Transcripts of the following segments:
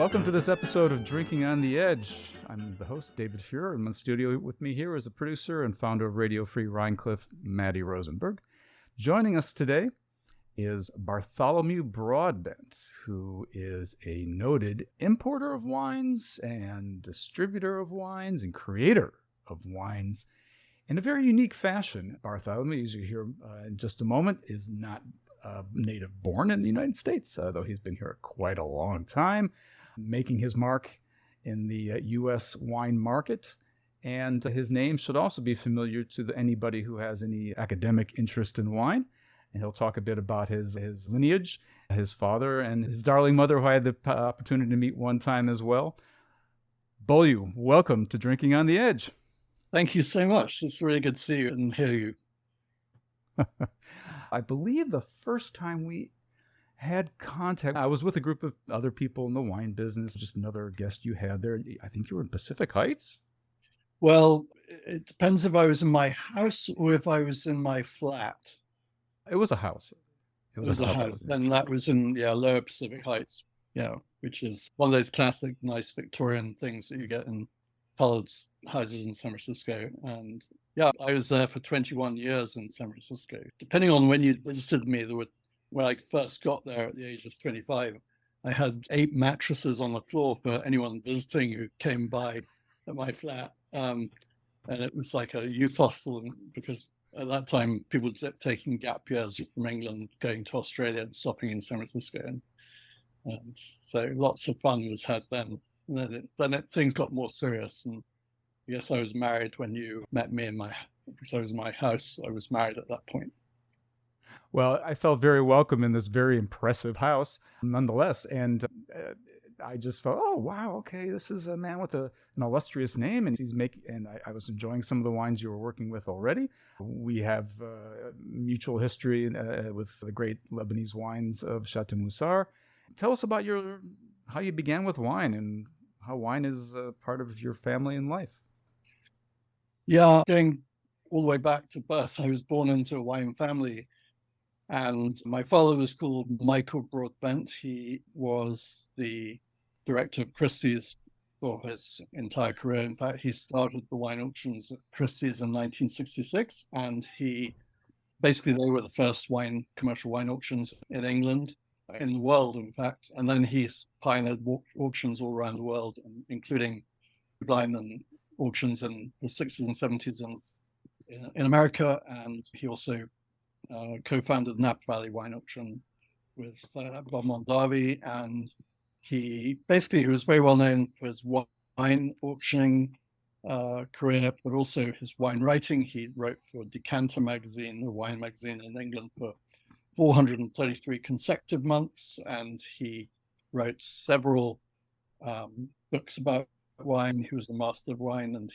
Welcome to this episode of Drinking on the Edge. I'm the host, David Fuhrer, and in the studio with me here is a producer and founder of Radio Free Rhinecliff, Matty Rosenberg. Joining us today is Bartholomew Broadbent, who is a noted importer of wines and distributor of wines and creator of wines in a very unique fashion. Bartholomew, as you hear in just a moment, is not native born in the United States, though he's been here quite a long time, making his mark in the U.S. wine market. And his name should also be familiar to anybody who has any academic interest in wine. And he'll talk a bit about his lineage, his father, and his darling mother, who I had the opportunity to meet one time as well. Bollew, welcome to Drinking on the Edge. Thank you so much. It's really good to see you and hear you. I believe the first time we had contact, I was with a group of other people in the wine business, just another guest you had there. I think you were in Pacific Heights? Well, it depends if I was in my house or if I was in my flat. It was a house. It was a house. Then that was in Lower Pacific Heights, which is one of those classic, nice Victorian things that you get in colored houses in San Francisco. And I was there for 21 years in San Francisco. Depending on when you visited me, when I first got there at the age of 25, I had 8 mattresses on the floor for anyone visiting who came by at my flat. And it was like a youth hostel, because at that time, people were taking gap years from England, going to Australia and stopping in San Francisco. And so lots of fun was had then. And then things got more serious. And I guess I was married when you met me because I was in my house. I was married at that point. Well, I felt very welcome in this very impressive house nonetheless. And I just felt, oh, wow, okay, this is a man with an illustrious name. And I was enjoying some of the wines you were working with already. We have mutual history with the great Lebanese wines of Chateau Moussard. Tell us about how you began with wine and how wine is a part of your family and life. Yeah, going all the way back to birth, I was born into a wine family. And my father was called Michael Broadbent. He was the director of Christie's for his entire career. In fact, he started the wine auctions at Christie's in 1966. And they were the first commercial wine auctions in England, in the world, in fact. And then he's pioneered auctions all around the world, including blind and auctions in the 60s and 70s in America. And he also co-founded Napa Valley Wine Auction with Bob Mondavi, and he was very well known for his wine auctioning career, but also his wine writing. He wrote for Decanter magazine, the wine magazine in England, for 433 consecutive months, and he wrote several books about wine. He was the master of wine, and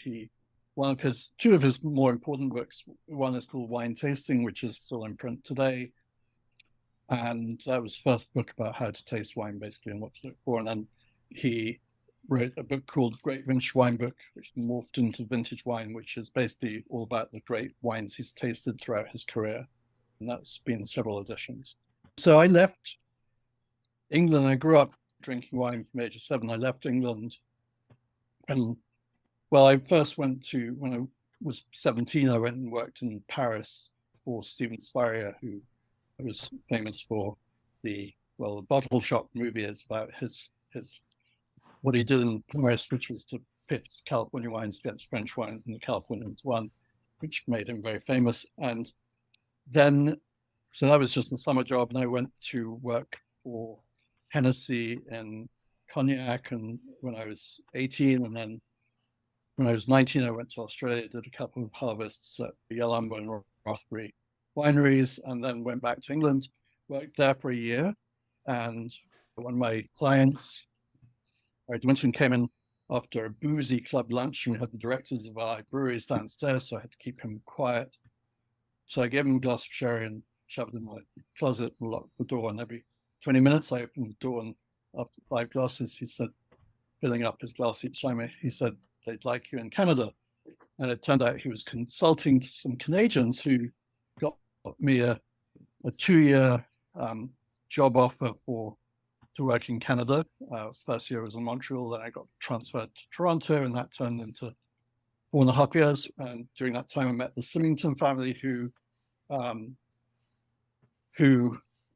two of his more important books, one is called Wine Tasting, which is still in print today. And that was the first book about how to taste wine, basically, and what to look for. And then he wrote a book called Great Vintage Wine Book, which morphed into Vintage Wine, which is basically all about the great wines he's tasted throughout his career. And that's been several editions. So I left England. I grew up drinking wine from the age of 7. I left England. And I first when I was 17, I went and worked in Paris for Steven Spurrier, who was famous for the Bottle Shop movie. Is about what he did in Paris, which was to pit California wines against French wines, and the Californians won, which made him very famous. And then, so that was just a summer job, and I went to work for Hennessy in Cognac, and when I was 18, and then when I was 19, I went to Australia, did a couple of harvests at Yalumba and Rothbury wineries, and then went back to England, worked there for a year. And one of my clients, Winston, came in after a boozy club lunch, and we had the directors of our breweries downstairs, so I had to keep him quiet. So I gave him a glass of sherry and shoved it in my closet and locked the door. And every 20 minutes, I opened the door, and after 5 glasses, he said, filling up his glass each time, he said, "They'd like you in Canada." And it turned out he was consulting to some Canadians who got me a 2-year job offer work in Canada. First year was in Montreal, then I got transferred to Toronto, and that turned into 4.5 years. And during that time, I met the Symington family, who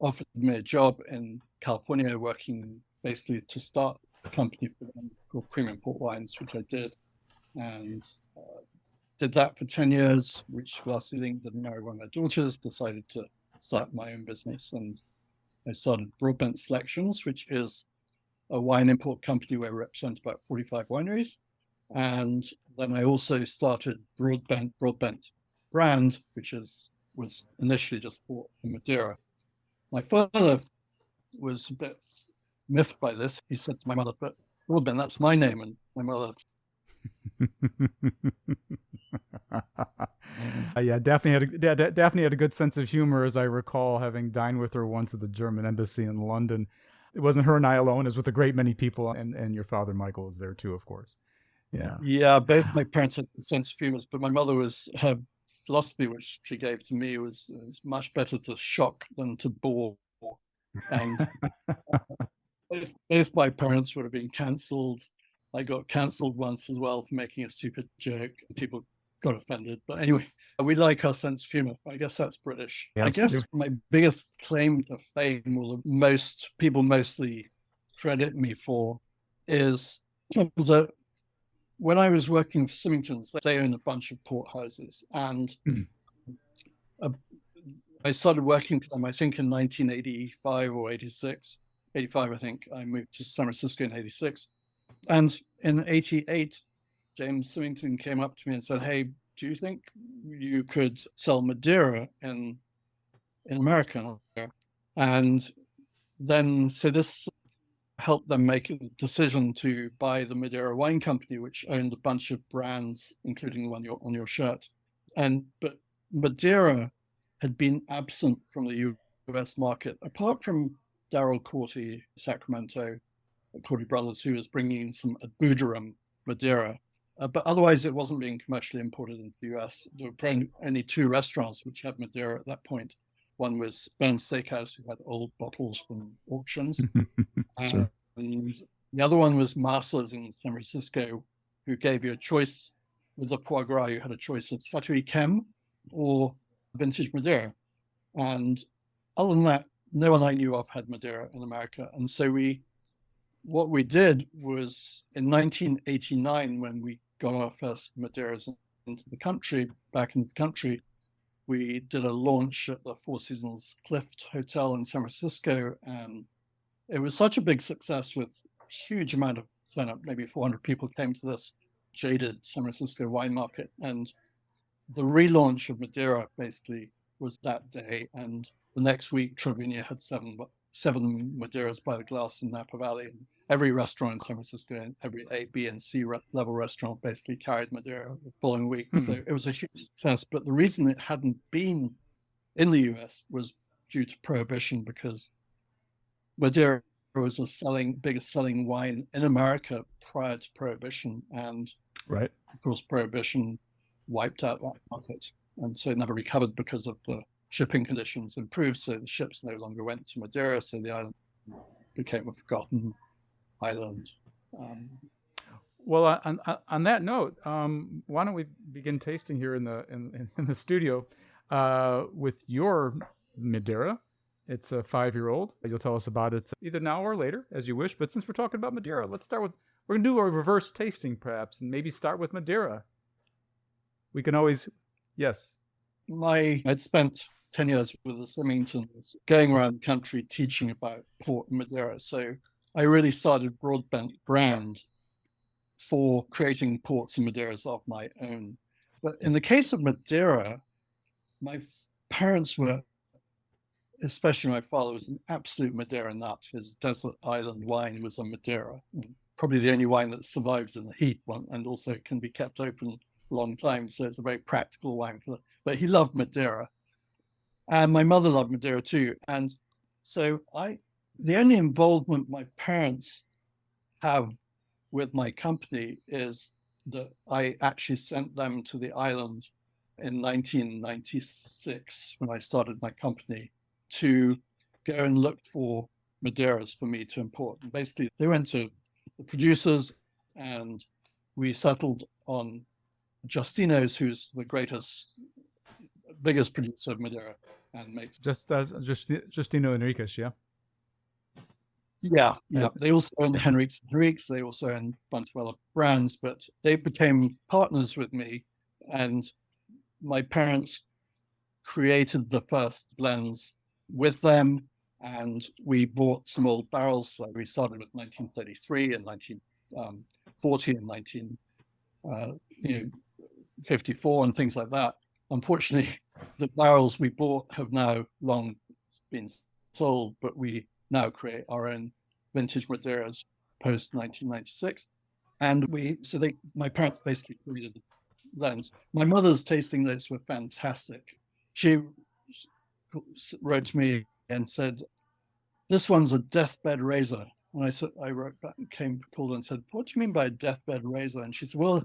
offered me a job in California, working basically to start a company for them called Premium Port Wines, which I did, and did that for 10 years, which last year didn't marry one of my daughters, decided to start my own business. And I started Broadbent Selections, which is a wine import company where we represent about 45 wineries. And then I also started Broadbent brand, which was initially just for Madeira. My father was a bit miffed by this. He said to my mother, "But Broadbent, that's my name." And my mother... Yeah, Daphne had a good sense of humor, as I recall, having dined with her once at the German embassy in London. It wasn't her and I alone; it was with a great many people, and your father Michael was there too, of course. Yeah. Both my parents had a sense of humor, but my mother her philosophy, which she gave to me, was it's much better to shock than to bore. And both my parents would have been cancelled. I got cancelled once as well for making a stupid joke. People got offended. But anyway, we like our sense of humor. I guess that's British. Yes, I guess my biggest claim to fame, or most people mostly credit me for, is that when I was working for Symington's, they own a bunch of port houses. And I started working for them, I think, in 1985 or 86. 85, I think. I moved to San Francisco in 86. And in 88, James Symington came up to me and said, "Hey, do you think you could sell Madeira in America?" And then, so this helped them make a decision to buy the Madeira Wine Company, which owned a bunch of brands, including the one on your shirt. But Madeira had been absent from the US market, apart from Darryl Corti, Sacramento, Corti Brothers, who was bringing in some Buderim Madeira. But otherwise, it wasn't being commercially imported into the US. There were only 2 restaurants which had Madeira at that point. One was Burns Steakhouse, who had old bottles from auctions. Sure. And the other one was Masters in San Francisco, who gave you a choice with the foie gras. You had a choice of Chateau Yquem or vintage Madeira. And other than that, no one I knew of had Madeira in America. And so what we did was in 1989, when we got our first Madeiras back into the country, we did a launch at the Four Seasons Cliff Hotel in San Francisco. And it was such a big success with a huge amount of sign-up. Maybe 400 people came to this jaded San Francisco wine market. And the relaunch of Madeira basically was that day. And the next week, Trevina had seven Madeiras by the glass in Napa Valley. And every restaurant in San Francisco, and every A, B, and C level restaurant basically carried Madeira the following week. So it was a huge success. But the reason it hadn't been in the US was due to Prohibition, because Madeira was the biggest selling wine in America prior to Prohibition. And right, of course, Prohibition wiped out that market. And so it never recovered because of the shipping conditions improved. So the ships no longer went to Madeira. So the island became a forgotten island. Well, on that note, why don't we begin tasting here in the studio with your Madeira? It's a 5-year-old. You'll tell us about it either now or later, as you wish. But since we're talking about Madeira, we're going to do a reverse tasting, perhaps, and maybe start with Madeira. We can always, yes. I'd spent 10 years with the Symingtons, going around the country teaching about port and Madeira. So I really started Broadbent brand for creating ports and Madeiras of my own. But in the case of Madeira, my parents were, especially my father, was an absolute Madeira nut. His desert island wine was a Madeira, probably the only wine that survives in the heat and also can be kept open a long time. So it's a very practical wine but he loved Madeira. And my mother loved Madeira too. And so the only involvement my parents have with my company is that I actually sent them to the island in 1996 when I started my company to go and look for Madeiras for me to import. And basically, they went to the producers, and we settled on Justino's, who's the biggest producer of Madeira, and makes Justino Enriquez, yeah. Yeah. They also own Henriques. They also own a bunch of other brands, but they became partners with me, and my parents created the first blends with them, and we bought some old barrels. So we started with 1933 and 1940 and 1954 and things like that. Unfortunately, the barrels we bought have now long been sold, but we now create our own vintage Madeiras post 1996. And my parents basically created the blends. My mother's tasting notes were fantastic. She wrote to me and said, "This one's a deathbed razor." And I wrote back and called and said, "What do you mean by a deathbed razor?" And she said, "Well,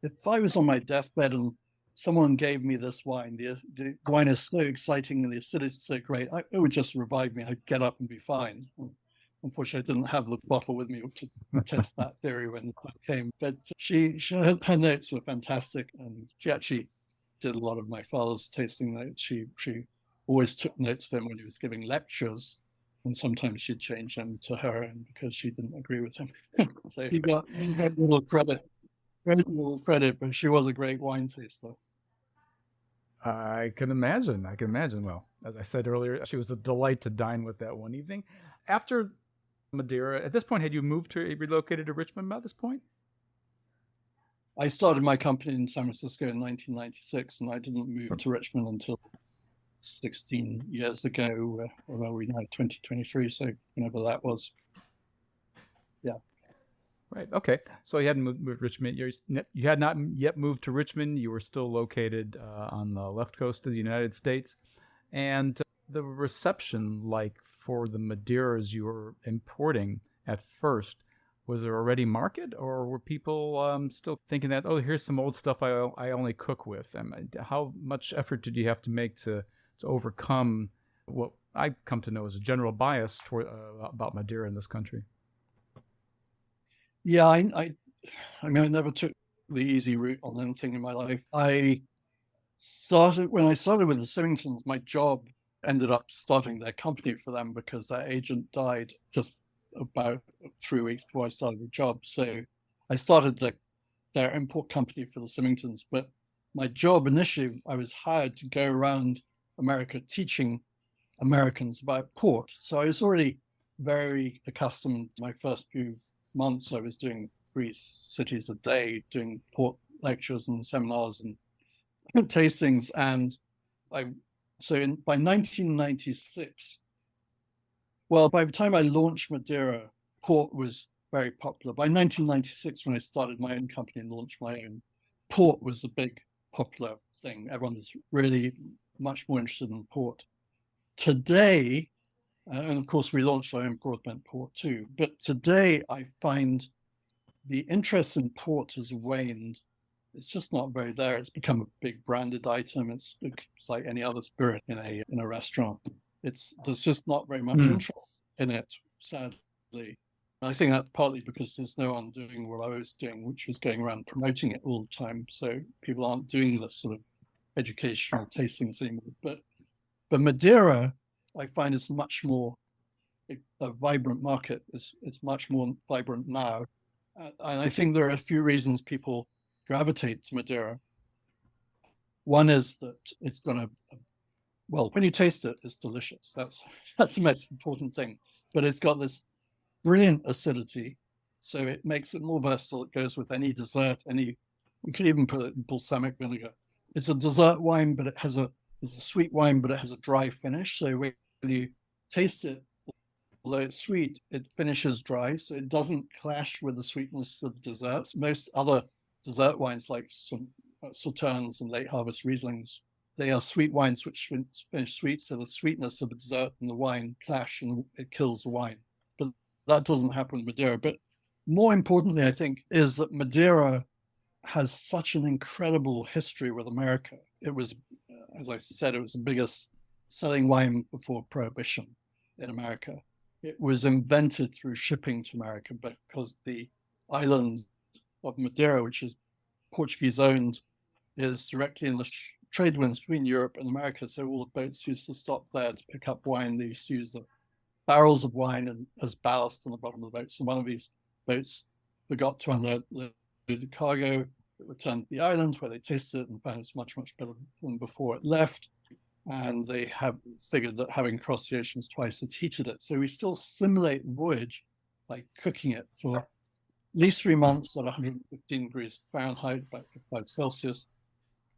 if I was on my deathbed and someone gave me this wine, the wine is so exciting and the acidity is so great, it would just revive me. I'd get up and be fine." Unfortunately, I didn't have the bottle with me to test that theory when the time came. But her notes were fantastic, and she actually did a lot of my father's tasting notes. She always took notes of him when he was giving lectures, and sometimes she'd change them to her end because she didn't agree with him. So he got little credit. Very little credit, but she was a great wine taster. I can imagine. Well, as I said earlier, she was a delight to dine with that one evening. After Madeira, at this point, had you relocated to Richmond by this point? I started my company in San Francisco in 1996, and I didn't move to Richmond until 16 years ago. Well, we now 2023, so whenever that was. Yeah. Right. Okay. So you hadn't moved to Richmond. You had not yet moved to Richmond. You were still located on the left coast of the United States. And the reception, like for the Madeiras you were importing at first, was there already market, or were people still thinking that, oh, here's some old stuff I only cook with? And how much effort did you have to make to overcome what I've come to know as a general bias toward about Madeira in this country? Yeah, I mean, I never took the easy route on anything in my life. When I started with the Symingtons, my job ended up starting their company for them because their agent died just about 3 weeks before I started the job. So I started their import company for the Symingtons. But my job initially, I was hired to go around America teaching Americans about port. So I was already very accustomed. My first few months, I was doing 3 cities a day, doing port lectures and seminars and tastings. And by 1996, well, by the time I launched Madeira, port was very popular. By 1996, when I started my own company and launched my own, port was a big popular thing. Everyone was really much more interested in port. Today, and of course, we launched our own Broadbent port too. But today, I find the interest in port has waned. It's just not very there. It's become a big branded item. It's like any other spirit in a restaurant. There's just not very much interest in it, sadly. I think that's partly because there's no one doing what I was doing, which was going around promoting it all the time. So people aren't doing this sort of educational tastings anymore. But Madeira, I find, is much more a vibrant market. It's much more vibrant now. And I think there are a few reasons people gravitate to Madeira. One is that it's well, when you taste it, it's delicious. That's the most important thing. But it's got this brilliant acidity, so it makes it more versatile. It goes with any dessert. You could even put it in balsamic vinegar. It's a dessert wine, but it's a sweet wine, but it has a dry finish. So when you taste it, although it's sweet, it finishes dry, so it doesn't clash with the sweetness of desserts. Most other dessert wines, like some Sauternes and late harvest Rieslings, they are sweet wines which finish sweet, so the sweetness of the dessert and the wine clash and it kills the wine. But that doesn't happen with Madeira. But more importantly, I think, is that Madeira has such an incredible history with America. It was, as I said, it was the biggest selling wine before Prohibition in America. it was invented through shipping to America, because the island of Madeira, which is Portuguese owned, is directly in the trade winds between Europe and America. So all the boats used to stop there to pick up wine. They used to use the barrels of wine as ballast on the bottom of the boat. So one of these boats forgot to unload the cargo. It returned to the island, where they tasted it and found it's much, much better than before it left. And they have figured that having crossed the oceans twice had heated it. So we still simulate voyage by cooking it for at least 3 months at 115 degrees Fahrenheit, about 55 Celsius.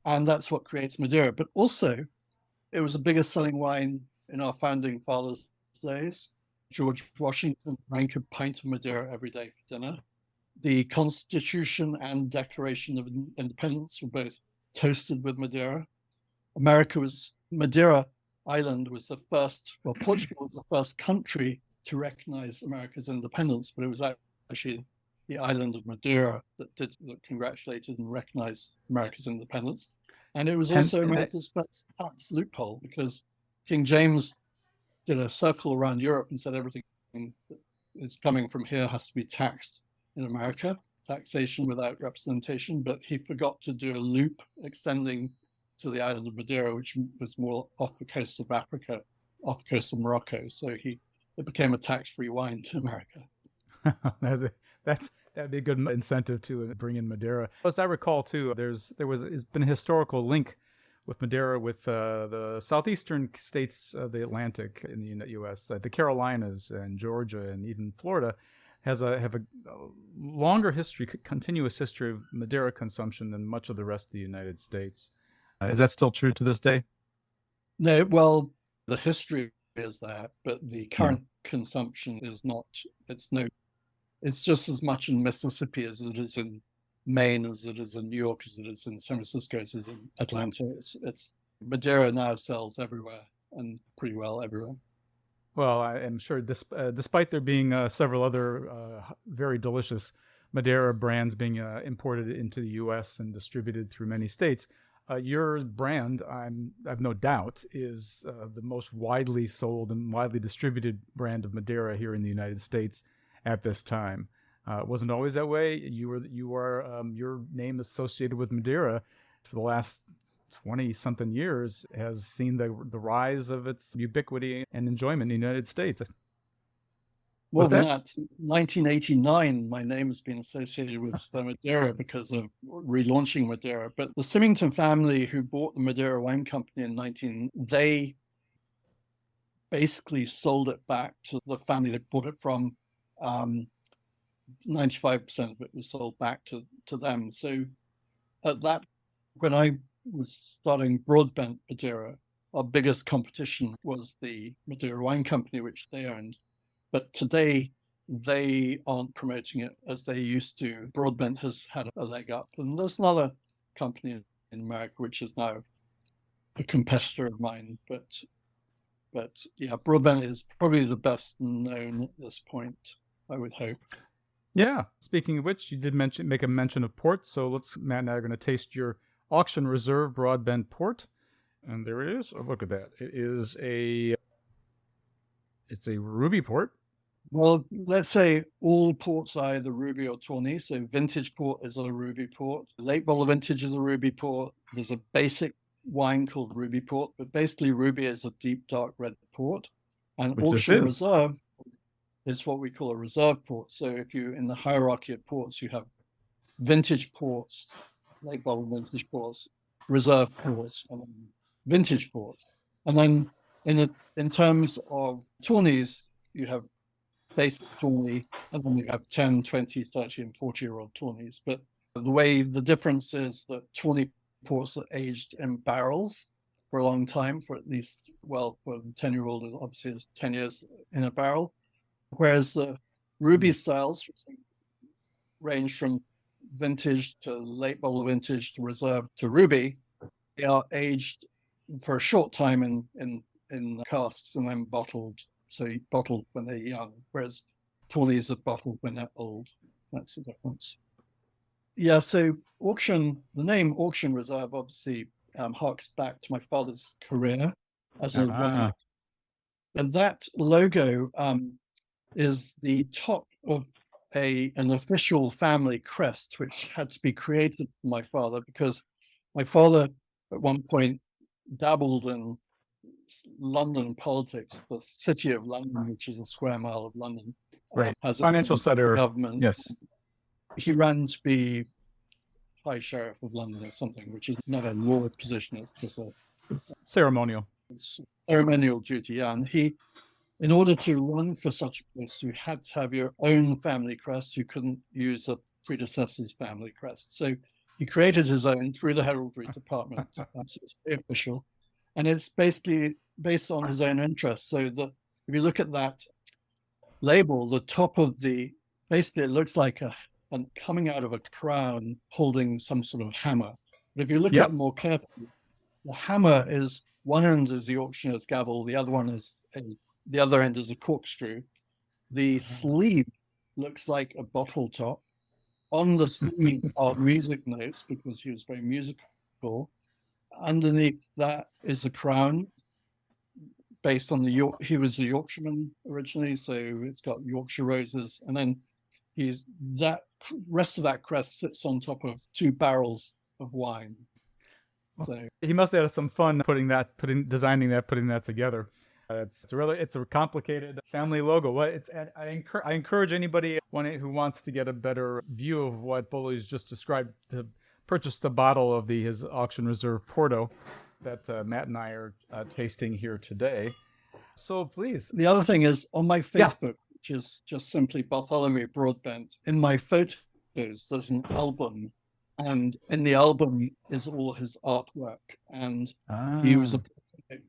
And that's what creates Madeira. But also, it was the biggest selling wine in our founding fathers' days. George Washington drank a pint of Madeira every day for dinner. The Constitution and Declaration of Independence were both toasted with Madeira. Madeira Island was the first, well, Portugal was the first country to recognize America's independence, but it was actually the island of Madeira that congratulated and recognized America's independence. And it was also America's first tax loophole, because King James did a circle around Europe and said everything that is coming from here has to be taxed in America, taxation without representation, but he forgot to do a loop extending to the island of Madeira, which was more off the coast of Africa, off the coast of Morocco. So it became a tax-free wine to America. That'd be a good incentive to bring in Madeira. As I recall, too, there's been a historical link with Madeira with the southeastern states of the Atlantic in the U.S., the Carolinas and Georgia and even Florida have a longer history, continuous history of Madeira consumption than much of the rest of the United States. Is that still true to this day? No, well, the history is that, but the current consumption is not. It's just as much in Mississippi as it is in Maine, as it is in New York, as it is in San Francisco, as it is in Atlanta. It's Madeira now sells everywhere, and pretty well everywhere. Well, I am sure, despite there being several other very delicious Madeira brands being imported into the U.S. and distributed through many states, your brand, I've no doubt, is the most widely sold and widely distributed brand of Madeira here in the United States at this time. It wasn't always that way. Your name associated with Madeira for the last 20-something years has seen the rise of its ubiquity and enjoyment in the United States. Well, since 1989, my name has been associated with Madeira because of relaunching Madeira. But the Symington family, who bought the Madeira Wine Company they basically sold it back to the family they bought it from. 95% of it was sold back to them. So when I was starting Broadbent Madeira, our biggest competition was the Madeira Wine Company, which they owned. But today, they aren't promoting it as they used to. Broadbent has had a leg up. And there's another company in America which is now a competitor of mine. But yeah, Broadbent is probably the best known at this point, I would hope. Yeah. Speaking of which, you did make a mention of port. So Matt and I are going to taste your Auction Reserve Broadbent Port. And there it is. Oh, look at that. It's a ruby port. Well, let's say all ports are either ruby or tawny. So vintage port is a ruby port. Late bottle vintage is a ruby port. There's a basic wine called ruby port, but basically ruby is a deep, dark red port. And Auction Reserve is what we call a reserve port. So if you, in the hierarchy of ports, you have vintage ports, late bottle vintage ports, reserve ports, and then vintage ports. And then in terms of tawnies, you have basic tawny, and then you have 10, 20, 30, and 40-year-old tawnies. But the difference is that tawny ports are aged in barrels for a long time, for at least, well, for the 10-year-old, obviously it's 10 years in a barrel. Whereas the ruby styles range from vintage to late bottle vintage to reserve to ruby. They are aged for a short time in casks and then bottled. So bottled when they're young, whereas tawnies are bottled when they're old. That's the difference. Yeah, so the name Auction Reserve obviously harks back to my father's career as a wine. And that logo is the top of an official family crest, which had to be created for my father, because my father at one point dabbled in London politics. The city of London, which is a square mile of London, Right. has Financial a center. government. Yes. He ran to be High Sheriff of London or something, which is not a law position. It's just a Ceremonial. ceremonial duty. Yeah. And he, in order to run for such a place, you had to have your own family crest. You couldn't use a predecessor's family crest. So he created his own through the heraldry department. So it's very official. And it's basically based on his own interests. So that if you look at that label, the top of basically it looks like coming out of a crown holding some sort of hammer. But if you look at it more carefully, the hammer is, one end is the auctioneer's gavel, the other end is a corkscrew. The sleeve looks like a bottle top. On the sleeve are music notes, because he was very musical. Underneath that is the crown, based on he was a Yorkshireman originally, so it's got Yorkshire roses, and then that rest of that crest sits on top of 2 barrels of wine. So he must have had some fun putting that together. It's a complicated family logo. I encourage anybody who wants to get a better view of what Bollew's just described to purchase the bottle of his auction reserve Porto that Matt and I are tasting here today. So please. The other thing is, on my Facebook, which is just simply Bartholomew Broadbent, in my photos there's an album, and in the album is all his artwork. And he was a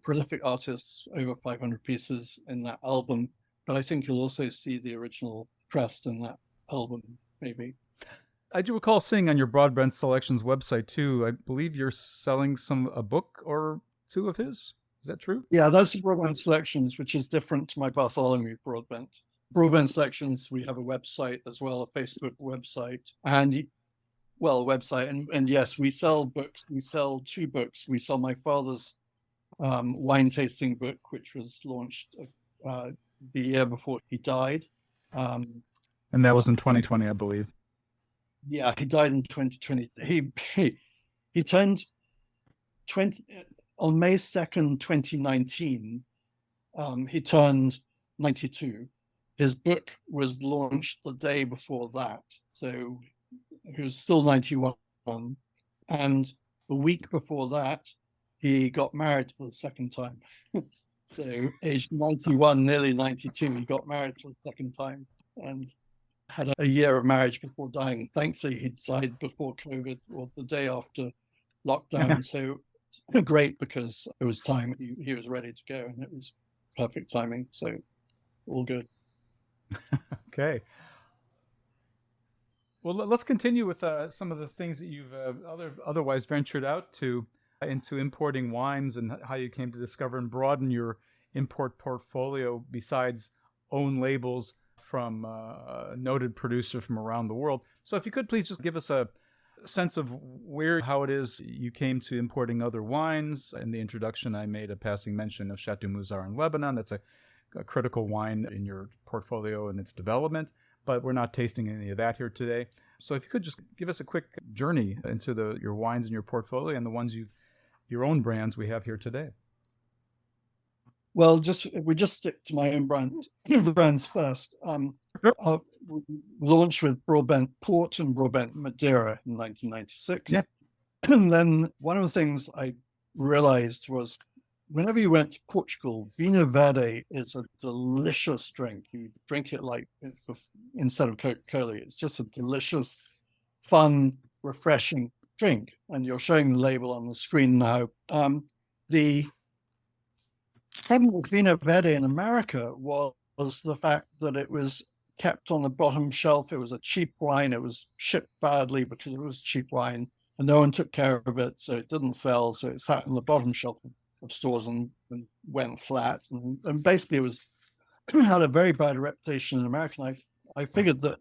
prolific artist, over 500 pieces in that album. But I think you'll also see the original crest in that album, maybe. I do recall seeing on your Broadbent Selections website too, I believe you're selling a book or 2 of his. Is that true? Yeah, that's Broadbent Selections, which is different to my Bartholomew Broadbent. Broadbent Selections, we have a website as well, a Facebook website, and yes, we sell books. We sell 2 books. We sell my father's wine tasting book, which was launched the year before he died. And that was in 2020, I believe. Yeah, he died in 2020. He turned 20 on May 2nd, 2019. He turned 92. His book was launched the day before that, so he was still 91. And the week before that, he got married for the second time. So aged 91, nearly 92, he got married for the second time and had a year of marriage before dying. Thankfully, he died before COVID, or the day after lockdown. So great, because it was time. He was ready to go, and it was perfect timing. So all good. Okay. Well, let's continue with some of the things that you've otherwise ventured out into importing wines, and how you came to discover and broaden your import portfolio besides own labels from a noted producer from around the world. So if you could please just give us a sense of how it is you came to importing other wines. In the introduction, I made a passing mention of Chateau Muzar in Lebanon. That's a critical wine in your portfolio and its development, but we're not tasting any of that here today. So if you could just give us a quick journey into your wines in your portfolio and the ones your own brands we have here today. Well, we just stick to my own brands first. We launched with Broadbent Port and Broadbent Madeira in 1996. Yeah. And then one of the things I realized was, whenever you went to Portugal, Vinho Verde is a delicious drink. You drink it like instead of Coca-Cola. It's just a delicious, fun, refreshing drink. And you're showing the label on the screen now. The problem with Vinho Verde in America was the fact that it was kept on the bottom shelf. It was a cheap wine. It was shipped badly because it was cheap wine, and no one took care of it, so it didn't sell. So it sat on the bottom shelf of stores and went flat. And basically it had a very bad reputation in America. And I figured that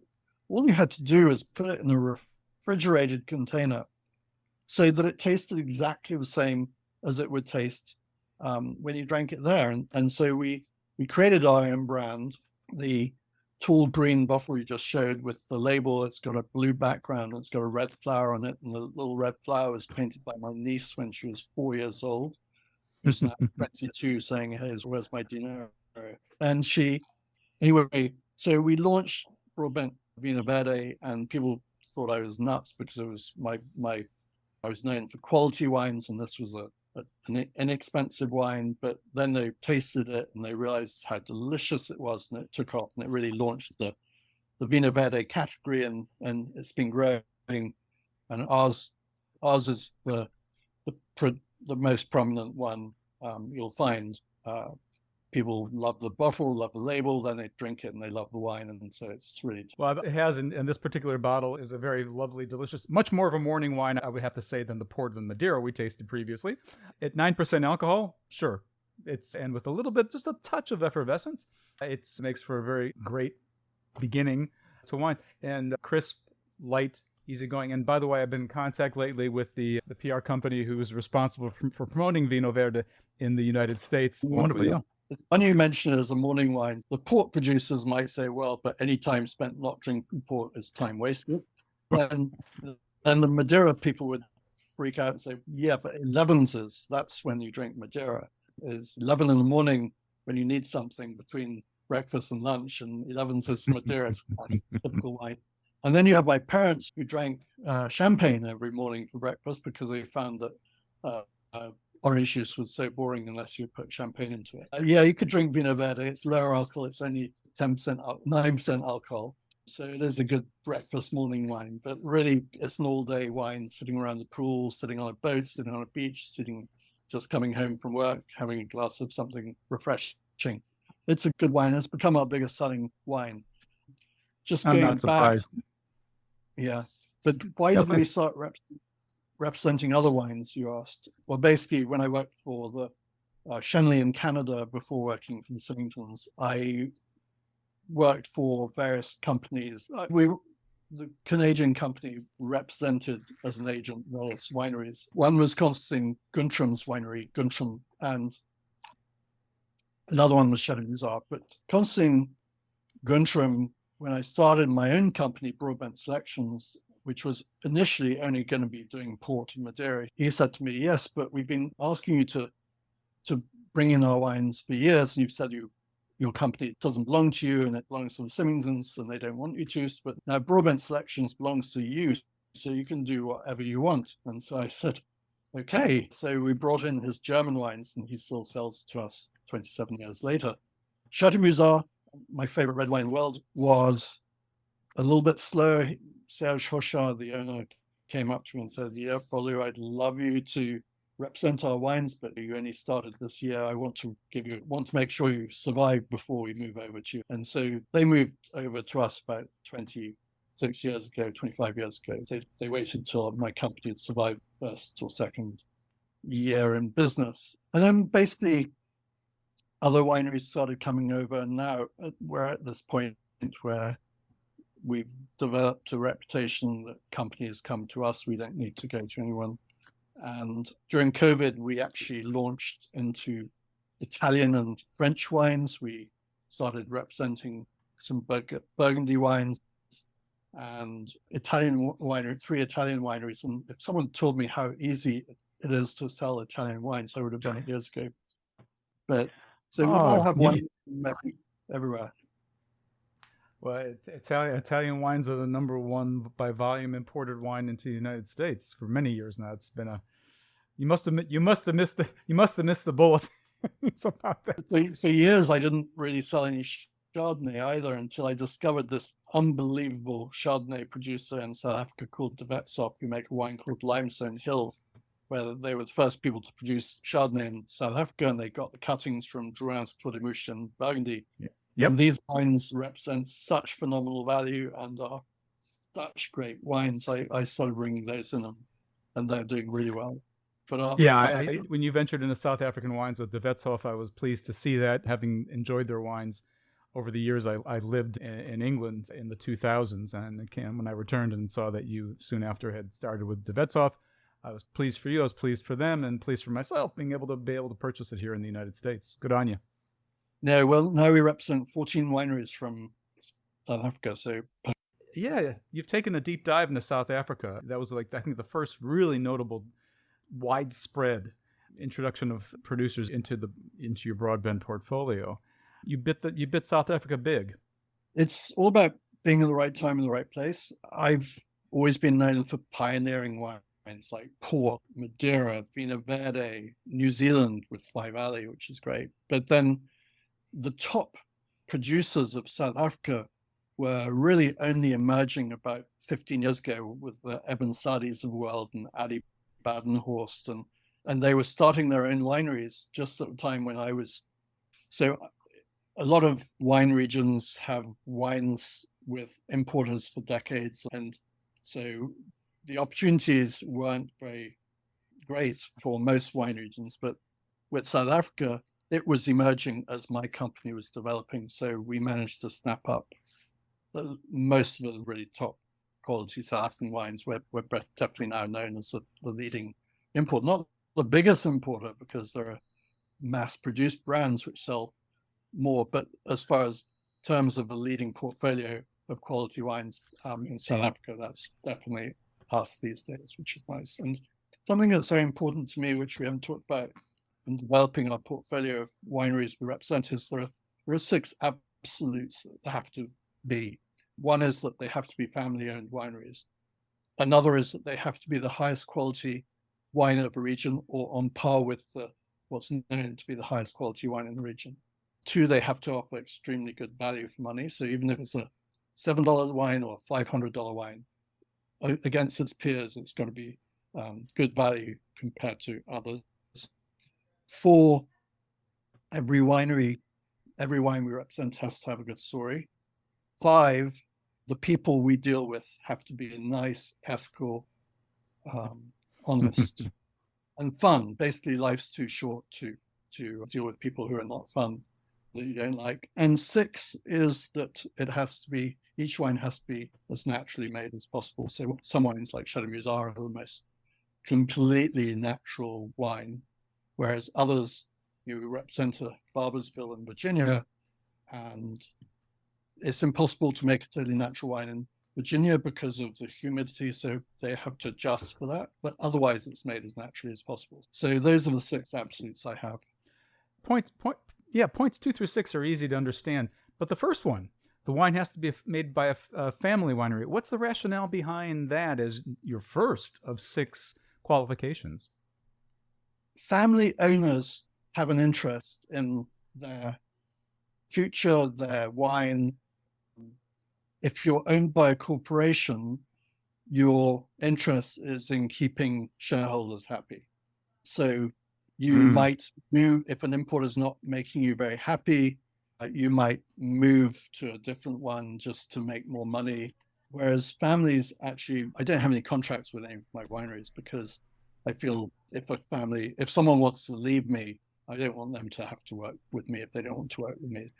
all you had to do was put it in a refrigerated container so that it tasted exactly the same as it would taste when you drank it there. And so we created our own brand. The tall green bottle you just showed with the label. It's got a blue background. It's got a red flower on it. And the little red flower was painted by my niece when she was 4 years old, who's now 22, saying, hey, where's my dinero? And anyway, so we launched Broadbent Vino Verde, and people thought I was nuts because it was I was known for quality wines, and this was an inexpensive wine. But then they tasted it and they realized how delicious it was, and it took off, and it really launched the Vino Verde category, and it's been growing. And ours is the most prominent one you'll find. People love the bottle, love the label, then they drink it and they love the wine. And so it's really... Well, it has, and this particular bottle is a very lovely, delicious, much more of a morning wine, I would have to say, than the Port and Madeira we tasted previously. At 9% alcohol, sure. And with a little bit, just a touch of effervescence, it makes for a very great beginning to wine. And crisp, light, easygoing. And by the way, I've been in contact lately with the PR company who is responsible for promoting Vino Verde in the United States. Wonderful, yeah. It's funny you mention it as a morning wine. The port producers might say, well, but any time spent not drinking port is time wasted. And the Madeira people would freak out and say, yeah, but 11s, that's when you drink Madeira. It's 11 in the morning when you need something between breakfast and lunch, and 11s is Madeira. It's typical wine. And then you have my parents who drank champagne every morning for breakfast because they found that orange juice was so boring unless you put champagne into it. Yeah, you could drink Vino Verde. It's lower alcohol. It's only 10%, 9% alcohol. So it is a good breakfast morning wine. But really, it's an all-day wine, sitting around the pool, sitting on a boat, sitting on a beach, just coming home from work, having a glass of something refreshing. It's a good wine. It's become our biggest selling wine. Just I'm going not surprised. back. Yeah. But why did we start representing other wines, you asked? Well, basically, when I worked for the Shenley in Canada before working for the Symingtons, I worked for various companies. The Canadian company represented as an agent various wineries. One was Constantine Guntram's winery, Guntram, and another one was Hammoud. But Constantine Guntram, when I started my own company, Broadbent Selections, which was initially only going to be doing port and Madeira, he said to me, yes, but we've been asking you to bring in our wines for years, and you've said your company doesn't belong to you and it belongs to the Symingtons and they don't want you to, but now Broadbent Selections belongs to you, so you can do whatever you want. And so I said, okay. So we brought in his German wines, and he still sells to us 27 years later. Hammoud, my favorite red wine in the world, was a little bit slower. Serge Hochard, the owner, came up to me and said, yeah, Bollew, I'd love you to represent our wines, but you only started this year. I want to make sure you survive before we move over to you. And so they moved over to us about 26 years ago, 25 years ago. They waited till my company had survived first or second year in business. And then basically other wineries started coming over, and now we're at this point where we've developed a reputation that companies come to us. We don't need to go to anyone. And during COVID, we actually launched into Italian and French wines. We started representing some Burgundy wines and Italian winery, 3 Italian wineries. And if someone told me how easy it is to sell Italian wines, I would have done it years ago. But so we now have wine everywhere. Well, Italian wines are the number one by volume imported wine into the United States for many years now. It's been you must have missed the bullet about that. For years, I didn't really sell any Chardonnay either until I discovered this unbelievable Chardonnay producer in South Africa called De Wetsop, who make a wine called Limestone Hill, where they were the first people to produce Chardonnay in South Africa, and they got the cuttings from Drouhin, Clos-des-Mouches, and Burgundy. Yeah. Yep. And these wines represent such phenomenal value and are such great wines. I started bringing those in them, and they're doing really well. But when you ventured into South African wines with De Wetsop, I was pleased to see that, having enjoyed their wines over the years. I lived in England in the 2000s, and when I returned and saw that you soon after had started with De Wetsop, I was pleased for you, I was pleased for them, and pleased for myself being able to purchase it here in the United States. Good on you. No, well, now we represent 14 wineries from South Africa. So yeah, you've taken a deep dive into South Africa. That was like, I think, the first really notable widespread introduction of producers into your broadband portfolio. You bit South Africa big. It's all about being at the right time in the right place. I've always been known for pioneering wines like Port, Madeira, Vina Verde, New Zealand with Fly Valley, which is great. But then the top producers of South Africa were really only emerging about 15 years ago with the Eben Sadis of the world and Adi Badenhorst, and they were starting their own wineries just at the time when I was. So a lot of wine regions have wines with importers for decades, and so the opportunities weren't very great for most wine regions. But with South Africa, it was emerging as my company was developing. So we managed to snap up most of the really top quality South African wines. We're definitely now known as the leading import, not the biggest importer because there are mass-produced brands which sell more, but as far as terms of the leading portfolio of quality wines in South Africa, that's definitely us these days, which is nice. And something that's very important to me, which we haven't talked about in developing our portfolio of wineries we represent, is there are 6 absolutes that have to be. One is that they have to be family-owned wineries. Another is that they have to be the highest quality wine of a region or on par with what's known to be the highest quality wine in the region. 2, they have to offer extremely good value for money. So even if it's a $7 wine or a $500 wine, against its peers, it's got to be good value compared to others. 4, every wine we represent has to have a good story. 5, the people we deal with have to be nice, ethical, honest, and fun. Basically, life's too short to deal with people who are not fun, that you don't like. And 6 is that each wine has to be as naturally made as possible. So some wines like Chateau Musard are the most completely natural wine, whereas others, you represent a Barbersville in Virginia, and it's impossible to make a totally natural wine in Virginia because of the humidity, so they have to adjust for that. But otherwise, it's made as naturally as possible. So those are the 6 absolutes I have. Points 2 through 6 are easy to understand, but the first one, the wine has to be made by a family winery. What's the rationale behind that as your first of 6 qualifications? Family owners have an interest in their future, their wine. If you're owned by a corporation, your interest is in keeping shareholders happy. So you might move, if an importer is not making you very happy, you might move to a different one just to make more money. Whereas families, actually, I don't have any contracts with any of my wineries because I feel if someone wants to leave me, I don't want them to have to work with me if they don't want to work with me.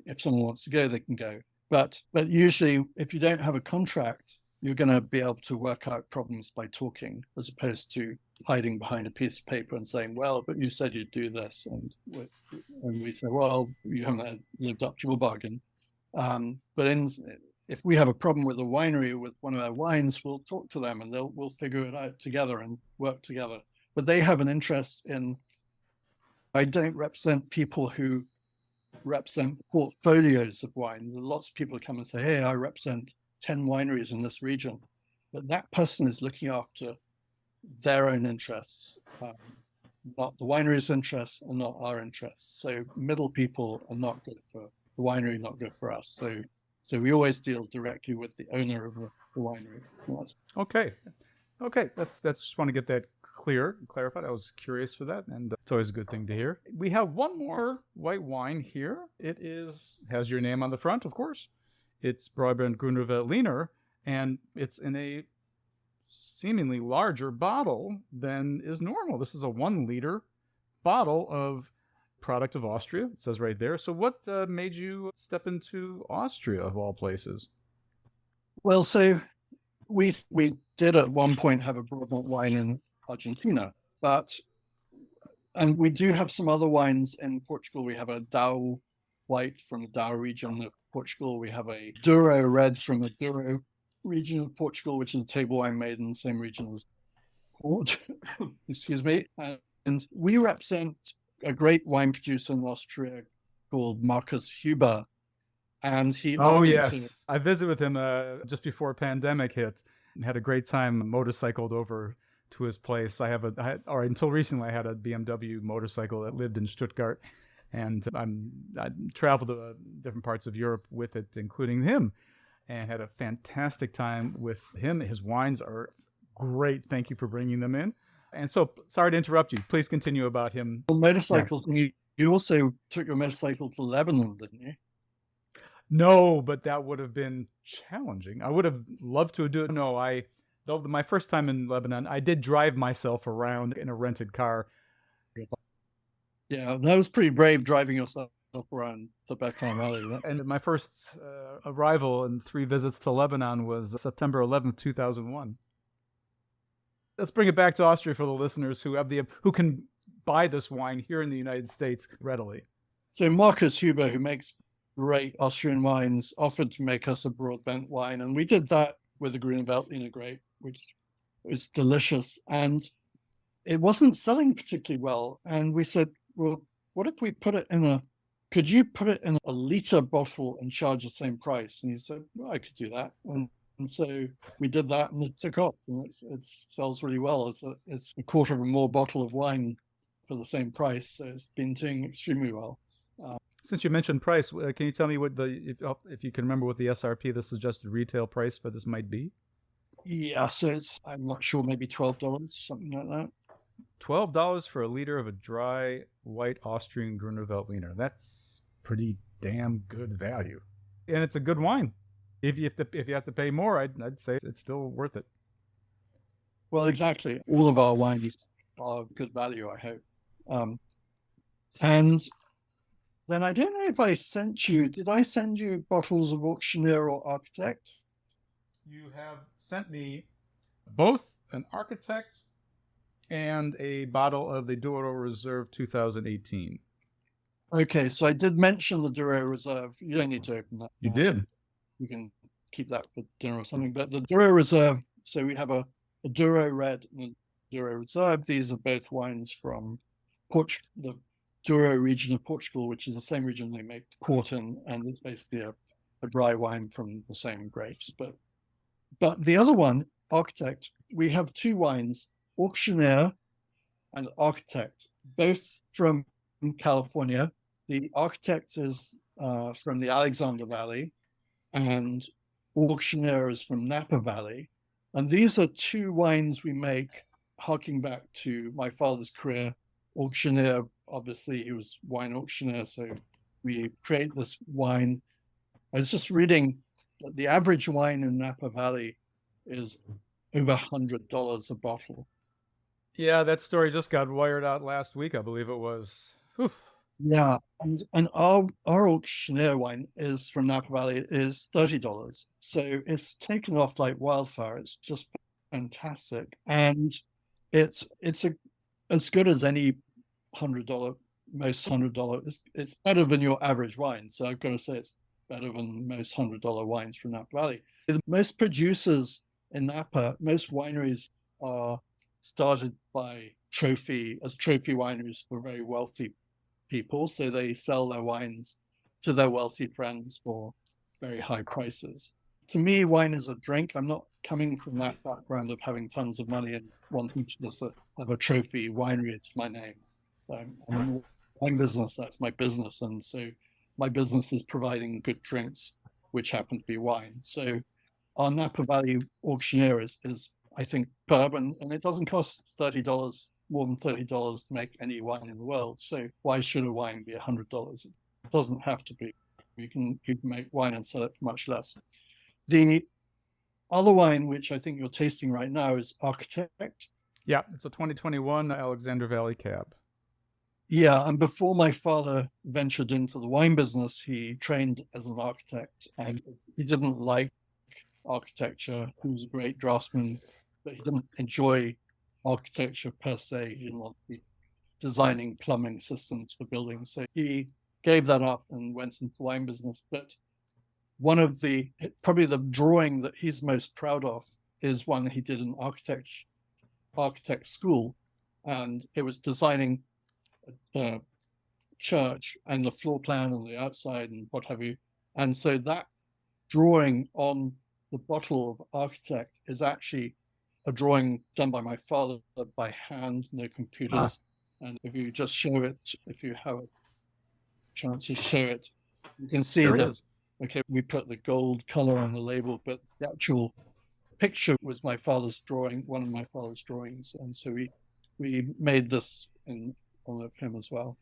If someone wants to go, they can go. But usually, if you don't have a contract, you're going to be able to work out problems by talking, as opposed to hiding behind a piece of paper and saying, well, but you said you'd do this. And we say, well, you haven't lived up to your bargain. But if we have a problem with a winery with one of our wines, we'll talk to them and we'll figure it out together and work together. But they have an interest in, I don't represent people who represent portfolios of wine. Lots of people come and say, hey, I represent 10 wineries in this region. But that person is looking after their own interests, not the winery's interests and not our interests. So middle people are not good for the winery, not good for us. So we always deal directly with the owner of the winery. Okay. That's just want to get that clarified. I was curious for that, and it's always a good thing to hear. We have one more white wine here. It has your name on the front, of course. It's Broadbent Grüner Veltliner, and it's in a seemingly larger bottle than is normal. This is a 1-liter bottle of product of Austria. It says right there. So what made you step into Austria, of all places? Well, so we did at one point have a Broadbent wine in Argentina, and we do have some other wines in Portugal. We have a Dow white from the Dow region of Portugal. We have a Douro red from the Douro region of Portugal, which is a table wine made in the same region as Port. Excuse me. And we represent a great wine producer in Austria called Markus Huber. And he yes, I visited with him just before pandemic hit and had a great time. Motorcycled over to his place. Until recently, I had a BMW motorcycle that lived in Stuttgart, and I traveled to different parts of Europe with it, including him, and had a fantastic time with him. His wines are great. Thank you for bringing them in. And so, sorry to interrupt you. Please continue about him. Well, motorcycles. Yeah. You also took your motorcycle to Lebanon, didn't you? No, but that would have been challenging. I would have loved to do it. No, though my first time in Lebanon, I did drive myself around in a rented car. Yeah, that was pretty brave, driving yourself around the Bekaa Valley. Right? And my first arrival and 3 visits to Lebanon was September 11th, 2001. Let's bring it back to Austria for the listeners who can buy this wine here in the United States readily. So Markus Huber, who makes great Austrian wines, offered to make us a Broadbent wine, and we did that with the Grüne Veltliner grape, which was delicious, and it wasn't selling particularly well. And we said, well, what if we could you put it in a liter bottle and charge the same price? And he said, well, I could do that. And so we did that, and it took off, and it sells really well. It's a quarter of a more bottle of wine for the same price, so it's been doing extremely well. Since you mentioned price, can you tell me what if you can remember what the SRP, the suggested retail price for this might be? Yeah, so I'm not sure, maybe $12, something like that. $12 for a liter of a dry white Austrian Grüne Veltliner. That's pretty damn good value, and it's a good wine. If you have to pay more, I'd say it's still worth it. Well, exactly. All of our wines are good value, I hope. And then I don't know if did I send you bottles of Auctioneer or Architect? You have sent me both an Architect and a bottle of the Douro Reserve 2018. Okay, so I did mention the Douro Reserve. You don't need to open that. You did. You can keep that for dinner or something. But the Douro Reserve, so we have a Douro Red and a Douro Reserve. These are both wines from the Douro region of Portugal, which is the same region they make port in, and it's basically a dry wine from the same grapes. But the other one, Architect, we have 2 wines, Auctioneer and Architect, both from California. The Architect is from the Alexander Valley, and Auctioneer is from Napa Valley. And these are 2 wines we make harking back to my father's career. Auctioneer, obviously, he was wine auctioneer, so we create this wine. I was just reading that the average wine in Napa Valley is over $100 a bottle. Yeah, that story just got wired out last week, I believe it was. Whew. Yeah, and our auctioneer wine is from Napa Valley is $30. So it's taken off like wildfire. It's just fantastic. And it's as good as any most $100. It's better than your average wine. So I've got to say it's better than most $100 wines from Napa Valley. Most producers in Napa, most wineries are started by trophy wineries for very wealthy people. So they sell their wines to their wealthy friends for very high prices. To me, wine is a drink. I'm not coming from that background of having tons of money and wanting to just have a trophy winery. It's my name. I'm in the wine business. That's my business. And so my business is providing good drinks, which happen to be wine. So our Napa Valley auctioneer is I think, bourbon, and it doesn't cost $30, more than $30 to make any wine in the world. So why should a wine be $100? It doesn't have to be. You can make wine and sell it for much less. The other wine, which I think you're tasting right now, is Architect. Yeah, it's a 2021 Alexander Valley Cab. Yeah, and before my father ventured into the wine business, he trained as an architect, and he didn't like architecture. He was a great draftsman, but he didn't enjoy architecture per se. He didn't want to be designing plumbing systems for buildings. So he gave that up and went into the wine business. But probably the drawing that he's most proud of is one he did in architect school, and it was designing a church and the floor plan and the outside and what have you. And so that drawing on the bottle of architect is actually a drawing done by my father by hand, no computers. And if you just show it, if you have a chance to show it, you can see that, okay, we put the gold color on the label, but the actual picture was my father's drawing, one of my father's drawings. And so we made this in honor of him as well.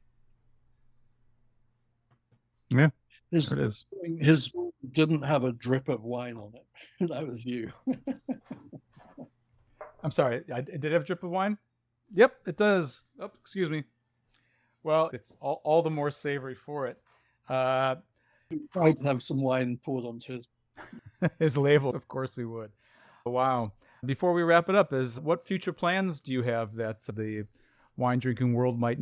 Yeah, there it is. His didn't have a drip of wine on it. That was you. I'm sorry, did it have a drip of wine? Yep, it does. Oh, excuse me. Well, it's all the more savory for it. Tried to have some wine poured onto his label. Of course we would. Wow. Before we wrap it up, what future plans do you have that the wine drinking world might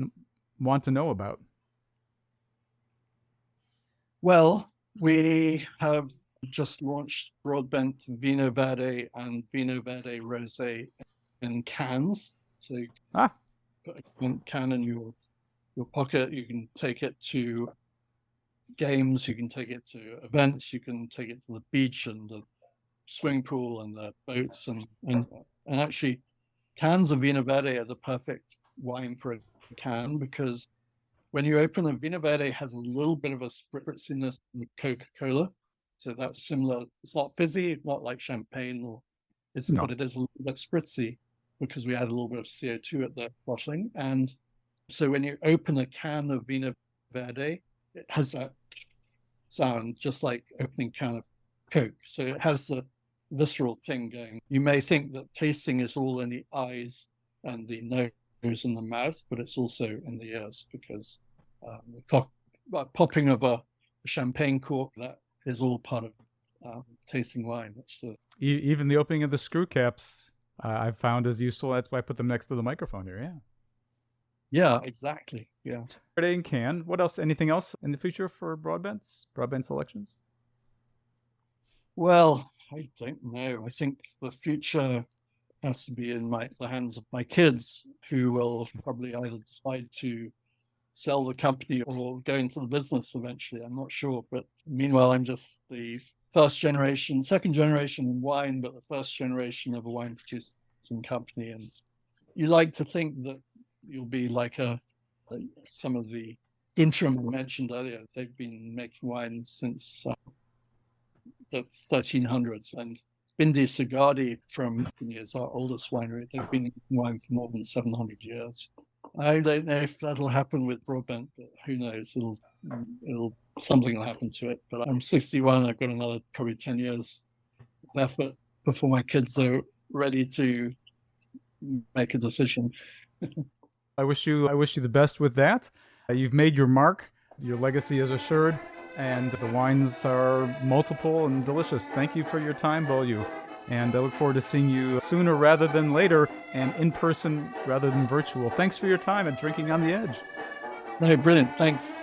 want to know about? Well, we have just launched Broadbent Vino Verde and Vino Verde Rosé in cans. So you put a can in your pocket. You can take it to games. You can take it to events. You can take it to the beach and the swimming pool and the boats. And actually, cans of Vino Verde are the perfect wine for a can, because when you open a Vino Verde, it has a little bit of a spritziness in Coca-Cola. So that's similar. It's not fizzy, not like champagne, but it is a little bit spritzy because we add a little bit of CO2 at the bottling. And so when you open a can of Vino Verde, it has that sound just like opening a can of Coke. So it has the visceral thing going. You may think that tasting is all in the eyes and the nose and the mouth, but it's also in the ears, because the popping of a champagne cork, that is all part of tasting wine. Even the opening of the screw caps I've found is useful. That's why I put them next to the microphone here. Yeah. Yeah, exactly. Yeah. In can. What else? Anything else in the future for Broadbent Selections? Well, I don't know. I think the future has to be in the hands of my kids, who will probably either decide to sell the company or go into the business eventually. I'm not sure. But meanwhile, I'm just the second generation in wine, but the first generation of a wine producing company. And you like to think that you'll be like some of the interim I mentioned earlier. They've been making wine since the 1300s, and Bindi Sagadi is our oldest winery. They've been making wine for more than 700 years. I don't know if that'll happen with Broadbent, but who knows? Something will happen to it. But I'm 61. I've got another probably 10 years left before my kids are ready to make a decision. I wish you the best with that. You've made your mark. Your legacy is assured, and the wines are multiple and delicious. Thank you for your time, Bollew. And I look forward to seeing you sooner rather than later, and in person rather than virtual. Thanks for your time at Drinking on the Edge. No, brilliant. Thanks.